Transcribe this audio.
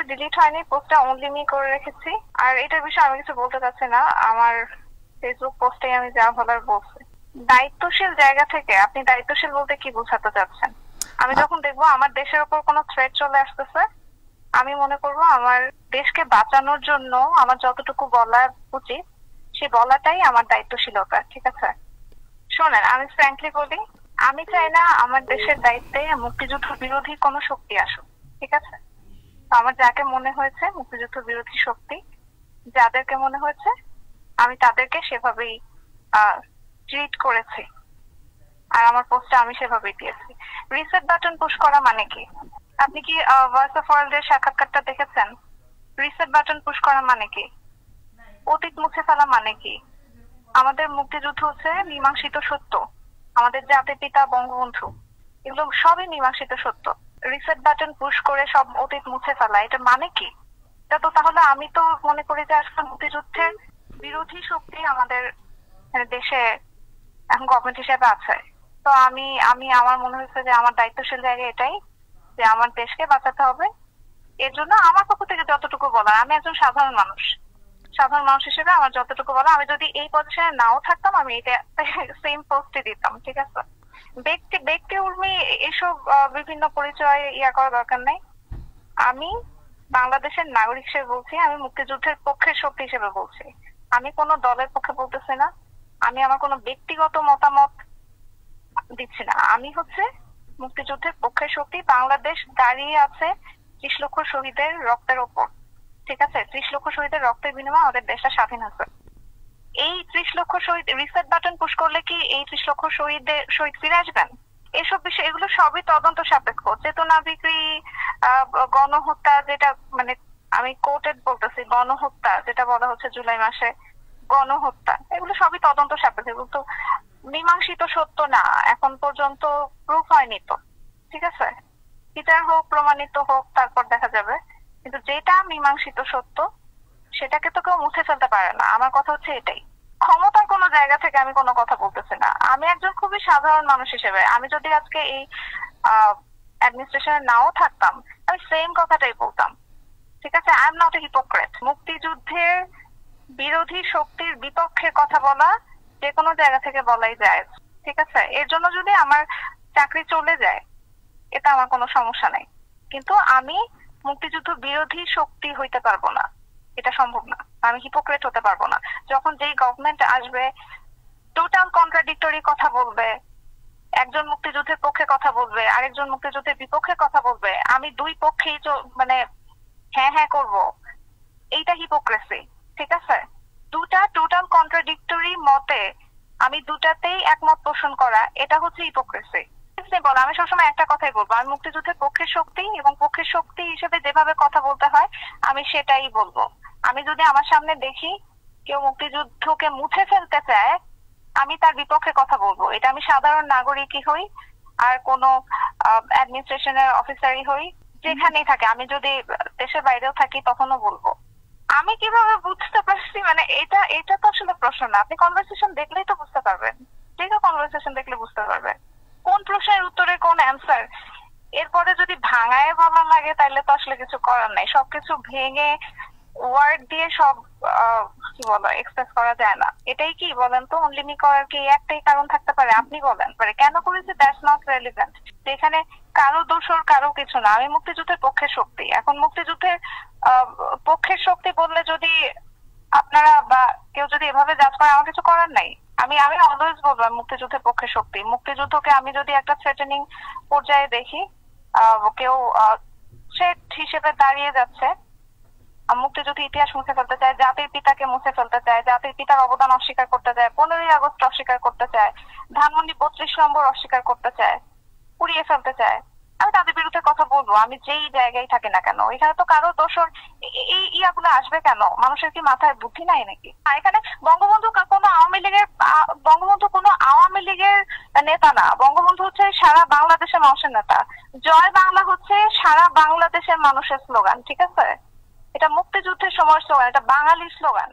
পোস্টটা ডিলিট হয়নি, পোস্টটা অনলি মি করে রেখেছি। আর এটার বিষয়ে আমি কিছু বলতে চাচ্ছি না, আমার ফেসবুক পোস্টে আমি যা বলার বলছি। দায়িত্বশীল জায়গা থেকে আপনি দায়িত্বশীল বলতে কি বোঝাতে চাচ্ছেন? আমি যখন দেখবো আমার দেশের উপর কোনো থ্রেট চলে আসতেছে, আমি মনে করবো আমার দেশকে বাঁচানোর জন্য আমার যতটুকু বলা উচিত সে বলাটাই আমার দায়িত্বশীলতা। ঠিক আছে, শোনেন, আমি ফ্র্যাঙ্কলি বলি, আমি চাই না আমার দেশের দায়িত্বে মুক্তিযুদ্ধ বিরোধী কোনো শক্তি আসুক। ঠিক আছে, তো আমার যাকে মনে হয়েছে মুক্তিযুদ্ধ বিরোধী শক্তি, যাদেরকে মনে হয়েছে, আমি তাদেরকে সেভাবেই ট্রিট করেছি। আর আমার পোস্টে আমি সেভাবেই দিয়েছি। রিসেট বাটন পুশ করা মানে কি? আপনি কি ভয়েস অফ ওয়ার্ল্ড এর সাক্ষাৎকারটা দেখেছেন? রিসেট বাটন পুশ করা মানে কি? অতীত মুছে ফেলা মানে কি? আমাদের মুক্তিযুদ্ধ হচ্ছে মীমাংসিত সত্য, আমাদের জাতির পিতা বঙ্গবন্ধু, এগুলো সবই মীমাংসিত সত্য। রিসেট বাটন পুশ করে সব অতীত মুছে ফেলা, এটা মানে কি? এটা তো তাহলে আমি তো মনে করি যে আসলে মুক্তিযুদ্ধের বিরোধী শক্তি আমাদের দেশে এখন গভর্নমেন্ট হিসেবে আছে। তো আমি আমি আমার মনে হচ্ছে যে আমার দায়িত্বশীল জায়গা এটাই যে আমার দেশকে বাঁচাতে হবে। এর জন্য আমার পক্ষ থেকে যতটুকু বলা, আমি একজন সাধারণ মানুষ, সাধারণ মানুষ হিসেবে আমার যতটুকু বলা, আমি যদি এই পজিশনে নাও থাকতাম আমি এটা সেম পোস্টে দিতাম। ঠিক আছে, ব্যক্তি ব্যক্তি উর্মি এসব বিভিন্ন পরিচয় করার দরকার নাই। আমি বাংলাদেশের নাগরিক হিসেবে বলছি, আমি মুক্তিযুদ্ধের পক্ষের শক্তি হিসেবে বলছি, আমি কোনো দলের পক্ষে বলতেছি না, আমি আমার কোনো ব্যক্তিগত মতামত দিচ্ছি না। আমি হচ্ছে মুক্তিযুদ্ধের পক্ষের শক্তি। বাংলাদেশ দাঁড়িয়ে আছে 30 লক্ষ শহীদের রক্তের ওপর। ঠিক আছে, 30 লক্ষ শহীদের রক্তের বিনিময়ে আমাদের দেশটা স্বাধীন হয়েছে। এই 30 লক্ষ শহীদ, রিসেট বাটন পুশ করলে কি এই 30 লক্ষ শহীদ ফিরে আসবেন? এসব বিষয়, এগুলো সবই তদন্ত সাপেক্ষ। চেতনা বিক্রি, গণহত্যা, যেটা মানে আমি কোর্টেড বলতেছি, গণহত্যা যেটা বলা হচ্ছে জুলাই মাসে গণহত্যা, এগুলো সবই তদন্ত সাপেক্ষ, এগুলো তো মীমাংসিত সত্য না, এখন পর্যন্ত প্রুফ হয়নি তো। ঠিক আছে, বিচার হোক, প্রমাণিত হোক, তারপর দেখা যাবে। কিন্তু যেটা মীমাংসিত সত্য সেটাকে তো কেউ মুছে ফেলতে পারে না। আমার কথা হচ্ছে এটাই। ক্ষমতার কোনো জায়গা থেকে আমি কোনো কথা বলতেছি না, আমি একজন খুবই সাধারণ মানুষ হিসেবে, আমি যদি আজকে এই অ্যাডমিনিস্ট্রেশনে নাও থাকতাম আমি সেম কথাটাই বলতাম। ঠিক আছে, I am not a hypocrite. মুক্তিযুদ্ধের বিরোধী শক্তির বিপক্ষে কথা বলা যে কোনো জায়গা থেকে বলাই যায়। ঠিক আছে, এর জন্য যদি আমার চাকরি চলে যায় এটা আমার কোনো সমস্যা নাই, কিন্তু আমি মুক্তিযুদ্ধ বিরোধী শক্তি হইতে পারবো না, এটা সম্ভব না। আমি হিপোক্রেট হতে পারবো না। যখন যেই গভর্নমেন্ট আসবে টোটাল কন্ট্রাডিক্টরি কথা বলবে, একজন মুক্তিযুদ্ধের পক্ষে কথা বলবে, আরেকজন মুক্তিযুদ্ধের বিপক্ষে কথা বলবে, আমি দুই পক্ষেই মানে হ্যাঁ হ্যাঁ করব, এইটা হিপোক্রেসি। ঠিক আছে, দুটা টোটাল কন্ট্রাডিক্টরি মতে আমি দুটাতেই একমত পোষণ করা, এটা হচ্ছে হিপোক্রেসি। আমি সবসময় একটা কথাই বলবো, আমি মুক্তিযুদ্ধের পক্ষের শক্তি এবং পক্ষের শক্তি হিসেবে যেভাবে কথা বলতে হয় আমি সেটাই বলবো। আমি যদি আমার সামনে দেখি কেউ মুক্তিযুদ্ধকে মুছে ফেলতে চায় আমি তার বিপক্ষে কথা বলবো। এটা আমি সাধারণ নাগরিকই হই আর কোনো অ্যাডমিনিস্ট্রেশনের অফিসারই হই, যেখানেই থাকে, আমি যদি দেশের বাইরেও থাকি তখনও বলবো। আমি কিভাবে বুঝতে পারছি মানে এটা এটা তো আসলে প্রশ্ন না, আপনি কনভারসেশন দেখলেই তো বুঝতে পারবেন। ঠিক আছে, কনভারসেশন দেখলে বুঝতে পারবেন কোন প্রশ্নের উত্তরে কোন অ্যান্সার। এরপরে যদি ভাঙায় বলা লাগে তাহলে তো আসলে কিছু করার নাই, সবকিছু ভেঙে ওয়ার্ড দিয়ে সব কি বলো এক্সপ্রেস করা যায় না। এটাই কি বলেন তো, অনলি মি করার কি একটাই কারণ থাকতে পারে? আপনি বলেন পারে কেন করেছে, দ্যাটস নট রেলিভেন্ট। যেখানে কারো দোষর কারো কিছু না। আমি মুক্তিযুদ্ধের পক্ষের শক্তি, এখন মুক্তিযুদ্ধের পক্ষের শক্তি বললে যদি আপনারা বা কেউ যদি এভাবে জাজ করে আমার কিছু করার নাই। আমি আমি অলওয়েজ বলবো মুক্তিযুদ্ধের পক্ষে শক্তি। মুক্তিযুদ্ধকে আমি যদি একটা থ্রেটেনিং পর্যায়ে দেখি, কেউ থ্রেট হিসেবে দাঁড়িয়ে যাচ্ছে, মুক্তিযুদ্ধ ইতিহাস মুছে ফেলতে চায়, জাতির পিতাকে মুছে ফেলতে চায়, জাতির পিতার অবদান অস্বীকার করতে চায়, 15ই আগস্ট অস্বীকার করতে চায়, ধানমন্ডি 32 নম্বর অস্বীকার করতে চায়, পুড়িয়ে ফেলতে চায়, আমি তাদের বিরুদ্ধে কথা বলবো। আমি যেই জায়গায় থাকি না কেন, এখানে তো কারো দোষর এই ইয়াগুলো আসবে কেন? মানুষের কি মাথায় বুদ্ধি নাই নাকি? এখানে বঙ্গবন্ধু কোনো আওয়ামী লীগের নেতা না, বঙ্গবন্ধু হচ্ছে সারা বাংলাদেশের মানুষের নেতা। জয় বাংলা হচ্ছে সারা বাংলাদেশের মানুষের স্লোগান। ঠিক আছে, এটা মুক্তিযুদ্ধের সময় স্লোগান, এটা বাঙালির স্লোগান।